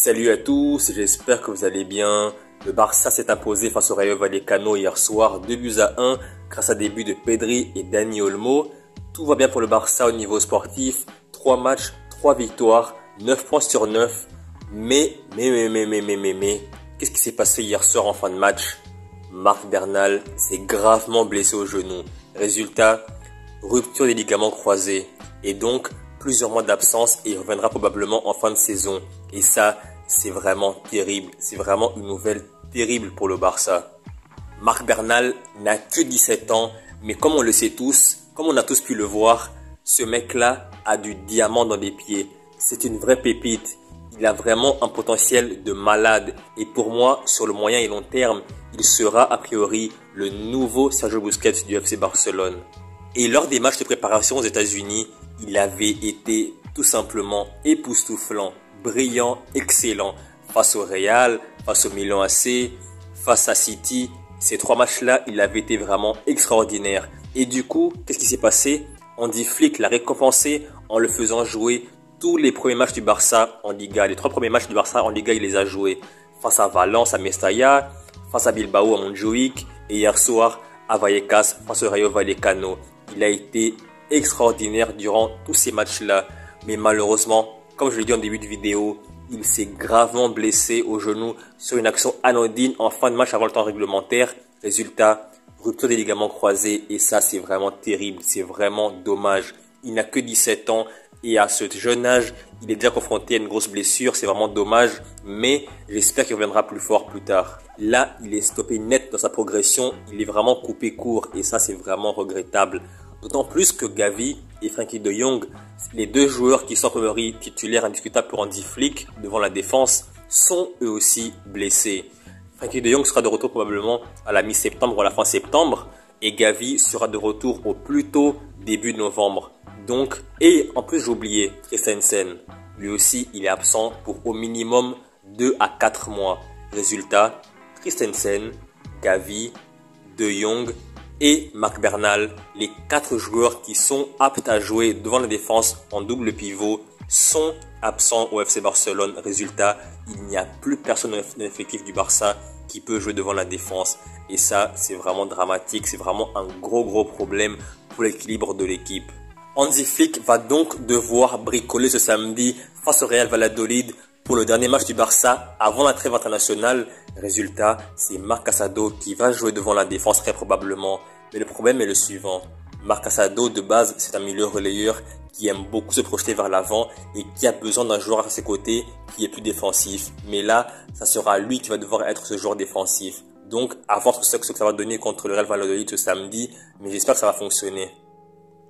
Salut à tous, j'espère que vous allez bien. Le Barça s'est imposé face au Rayo Vallecano hier soir, 2-1 grâce à des buts de Pedri et Dani Olmo. Tout va bien pour le Barça au niveau sportif, 3 matchs, 3 victoires, 9 points sur 9. Mais, qu'est-ce qui s'est passé hier soir en fin de match? Marc Bernal s'est gravement blessé au genou. Résultat, rupture des ligaments croisés. Et donc, plusieurs mois d'absence et il reviendra probablement en fin de saison. Et ça, c'est vraiment terrible. C'est vraiment une nouvelle terrible pour le Barça. Marc Bernal n'a que 17 ans, mais comme on le sait tous, comme on a tous pu le voir, ce mec-là a du diamant dans les pieds. C'est une vraie pépite. Il a vraiment un potentiel de malade. Et pour moi, sur le moyen et long terme, il sera a priori le nouveau Sergio Busquets du FC Barcelone. Et lors des matchs de préparation aux États-Unis, il avait été tout simplement époustouflant, brillant, excellent. Face au Real, face au Milan AC, face à City, ces 3 matchs-là, il avait été vraiment extraordinaire. Et du coup, qu'est-ce qui s'est passé? Andy Flick l'a récompensé en le faisant jouer tous les premiers matchs du Barça en Liga. Les 3 premiers matchs du Barça en Liga, il les a joués. Face à Valence, à Mestalla, face à Bilbao, à Montjuic, et hier soir, à Vallecas, face au Rayo Vallecano. Il a été extraordinaire durant tous ces matchs-là. Mais malheureusement, comme je l'ai dit en début de vidéo, il s'est gravement blessé au genou sur une action anodine en fin de match avant le temps réglementaire. Résultat, rupture des ligaments croisés. Et ça, c'est vraiment terrible. C'est vraiment dommage. Il n'a que 17 ans. Et à ce jeune âge, il est déjà confronté à une grosse blessure. C'est vraiment dommage. Mais j'espère qu'il reviendra plus fort plus tard. Là, il est stoppé net dans sa progression. Il est vraiment coupé court. Et ça, c'est vraiment regrettable. D'autant plus que Gavi et Frenkie de Jong, les 2 joueurs qui sont a priori titulaires indiscutables pour Hansi Flick devant la défense, sont eux aussi blessés. Frenkie de Jong sera de retour probablement à la mi-septembre ou à la fin septembre. Et Gavi sera de retour au plus tôt début novembre. Donc, et en plus j'ai oublié Christensen. Lui aussi, il est absent pour au minimum 2 à 4 mois. Résultat, Christensen, Gavi, De Jong et Marc Bernal, les 4 joueurs qui sont aptes à jouer devant la défense en double pivot, sont absents au FC Barcelone. Résultat, il n'y a plus personne dans l'effectif du Barça qui peut jouer devant la défense. Et ça, c'est vraiment dramatique. C'est vraiment un gros problème pour l'équilibre de l'équipe. Hansi Flick va donc devoir bricoler ce samedi face au Real Valladolid pour le dernier match du Barça avant la trêve internationale. Résultat, c'est Marc Casado qui va jouer devant la défense très probablement. Mais le problème est le suivant. Marc Casado, de base, c'est un milieu relayeur qui aime beaucoup se projeter vers l'avant et qui a besoin d'un joueur à ses côtés qui est plus défensif. Mais là, ça sera lui qui va devoir être ce joueur défensif. Donc, à voir ce que ça va donner contre le Real Valladolid ce samedi, mais j'espère que ça va fonctionner.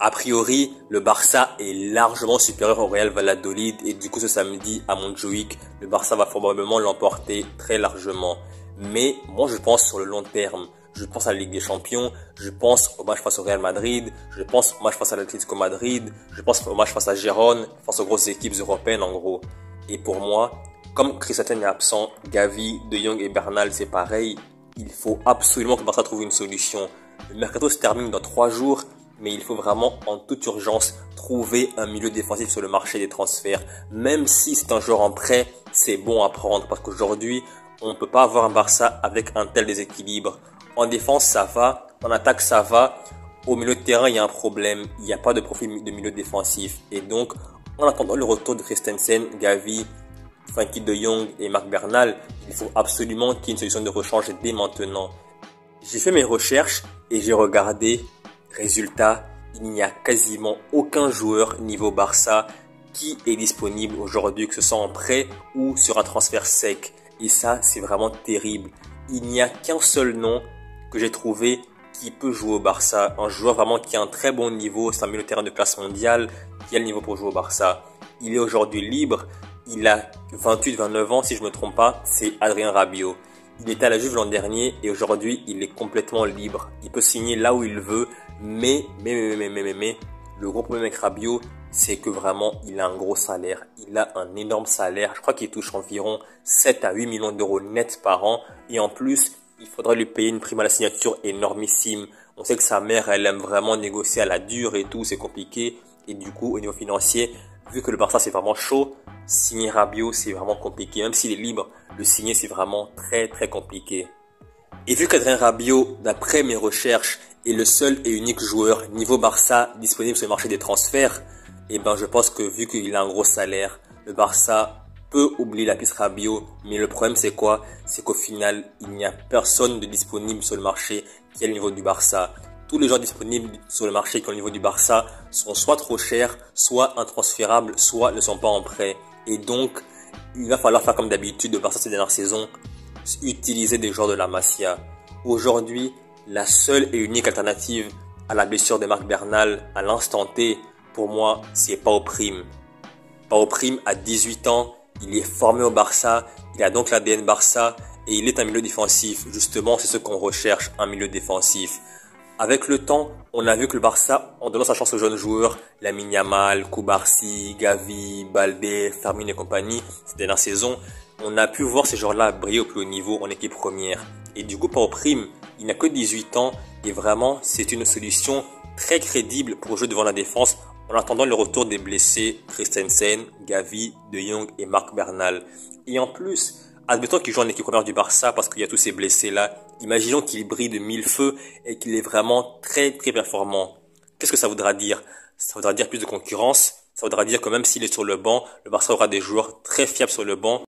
A priori, le Barça est largement supérieur au Real Valladolid et du coup ce samedi à Montjuic, le Barça va probablement l'emporter très largement. Mais moi je pense sur le long terme, je pense à la Ligue des Champions, je pense au match face au Real Madrid, je pense au match face à l'Atlético Madrid, je pense au match face à Gérone, face aux grosses équipes européennes en gros. Et pour moi, comme Christensen est absent, Gavi, De Jong et Bernal c'est pareil, il faut absolument que le Barça trouve une solution. Le mercato se termine dans 3 jours. Mais il faut vraiment en toute urgence trouver un milieu défensif sur le marché des transferts. Même si c'est un joueur en prêt, c'est bon à prendre. Parce qu'aujourd'hui, on ne peut pas avoir un Barça avec un tel déséquilibre. En défense, ça va. En attaque, ça va. Au milieu de terrain, il y a un problème. Il n'y a pas de profil de milieu défensif. Et donc, en attendant le retour de Christensen, Gavi, Frenkie de Jong et Marc Bernal, il faut absolument qu'il y ait une solution de rechange dès maintenant. J'ai fait mes recherches et j'ai regardé. Résultat, il n'y a quasiment aucun joueur niveau Barça qui est disponible aujourd'hui, que ce soit en prêt ou sur un transfert sec. Et ça, c'est vraiment terrible. Il n'y a qu'un seul nom que j'ai trouvé qui peut jouer au Barça. Un joueur vraiment qui a un très bon niveau, c'est un milieu de terrain de classe mondiale, qui a le niveau pour jouer au Barça. Il est aujourd'hui libre, il a 28-29 ans si je ne me trompe pas, c'est Adrien Rabiot. Il était à la Juve l'an dernier et aujourd'hui il est complètement libre. Il peut signer là où il veut, mais le gros problème avec Rabiot, c'est que vraiment il a un gros salaire. Il a un énorme salaire. Je crois qu'il touche environ 7 à 8 millions d'euros net par an. Et en plus, il faudra lui payer une prime à la signature énormissime. On sait que sa mère, elle aime vraiment négocier à la dure et tout, c'est compliqué. Et du coup, au niveau financier, vu que le Barça c'est vraiment chaud, signer Rabiot c'est vraiment compliqué. Même s'il est libre, le signer c'est vraiment très compliqué. Et vu qu'Adrien Rabiot, d'après mes recherches, est le seul et unique joueur niveau Barça disponible sur le marché des transferts, et ben je pense que vu qu'il a un gros salaire, le Barça peut oublier la piste Rabiot. Mais le problème c'est quoi? C'est qu'au final, il n'y a personne de disponible sur le marché qui est au niveau du Barça. Tous les joueurs disponibles sur le marché qui sont au niveau du Barça sont soit trop chers, soit intransférables, soit ne sont pas en prêt. Et donc, il va falloir faire comme d'habitude le Barça ces dernières saisons, utiliser des joueurs de la Masia. Aujourd'hui, la seule et unique alternative à la blessure de Marc Bernal à l'instant T, pour moi, c'est Pau Prim. Pau Prim a 18 ans, il est formé au Barça, il a donc l'ADN Barça et il est un milieu défensif. Justement, c'est ce qu'on recherche, un milieu défensif. Avec le temps, on a vu que le Barça, en donnant sa chance aux jeunes joueurs, Lamine Yamal, Koubarsi, Gavi, Baldé, Fermin et compagnie, cette dernière saison, on a pu voir ces joueurs-là briller au plus haut niveau en équipe première. Et du coup, Pau Prim, il n'a que 18 ans et vraiment, c'est une solution très crédible pour jouer devant la défense en attendant le retour des blessés Christensen, Gavi, De Jong et Marc Bernal. Et en plus, admettons qu'il joue en équipe première du Barça parce qu'il y a tous ces blessés-là. Imaginons qu'il brille de mille feux et qu'il est vraiment très performant. Qu'est-ce que ça voudra dire? Ça voudra dire plus de concurrence. Ça voudra dire que même s'il est sur le banc, le Barça aura des joueurs très fiables sur le banc.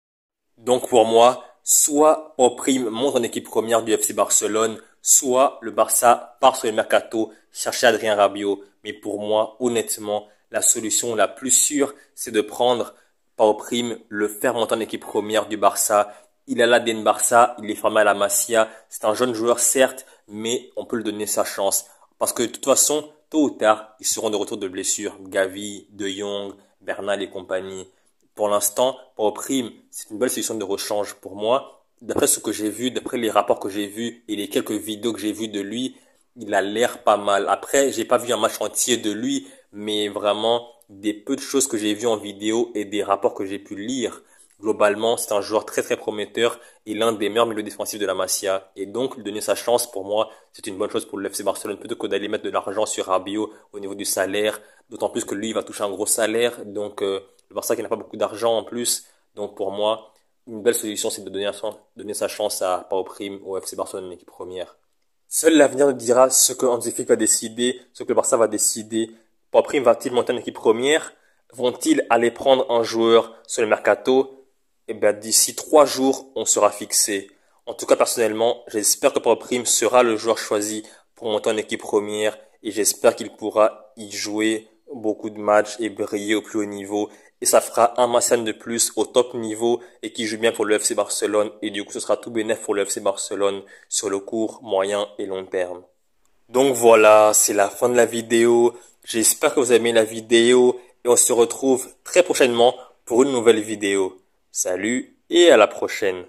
Donc pour moi, soit Pau Prim monte en équipe première du FC Barcelone, soit le Barça part sur le mercato chercher Adrien Rabiot. Mais pour moi, honnêtement, la solution la plus sûre, c'est de prendre Pau Prim, le faire monter en équipe première du Barça. Il a l'ADN Barça, il est formé à la Masia. C'est un jeune joueur certes, mais on peut lui donner sa chance. Parce que de toute façon, tôt ou tard, ils seront de retour de blessure. Gavi, De Jong, Bernal et compagnie. Pour l'instant, Pau Prim, c'est une belle solution de rechange pour moi. D'après ce que j'ai vu, d'après les rapports que j'ai vus et les quelques vidéos que j'ai vues de lui, il a l'air pas mal. Après, j'ai pas vu un match entier de lui, mais vraiment des peu de choses que j'ai vues en vidéo et des rapports que j'ai pu lire. Globalement, c'est un joueur très prometteur et l'un des meilleurs milieux défensifs de la Masia. Et donc, lui donner sa chance, pour moi, c'est une bonne chose pour le FC Barcelone, plutôt que d'aller mettre de l'argent sur Rabiot au niveau du salaire. D'autant plus que lui, il va toucher un gros salaire. Donc, le Barça qui n'a pas beaucoup d'argent en plus. Donc, pour moi, une belle solution, c'est de donner sa chance à Pau Prim au FC Barcelone, l'équipe première. Seul l'avenir nous dira ce que Hansi Flick va décider, ce que le Barça va décider. Pau Prim va-t-il monter en équipe première? Vont-ils aller prendre un joueur sur le mercato? Eh bien, d'ici 3 jours, on sera fixé. En tout cas, personnellement, j'espère que Pau Prim sera le joueur choisi pour monter en équipe première et j'espère qu'il pourra y jouer beaucoup de matchs et briller au plus haut niveau. Et ça fera un Massian de plus au top niveau et qui joue bien pour le FC Barcelone. Et du coup, ce sera tout bénef pour le FC Barcelone sur le court, moyen et long terme. Donc voilà, c'est la fin de la vidéo. J'espère que vous avez aimé la vidéo et on se retrouve très prochainement pour une nouvelle vidéo. Salut et à la prochaine.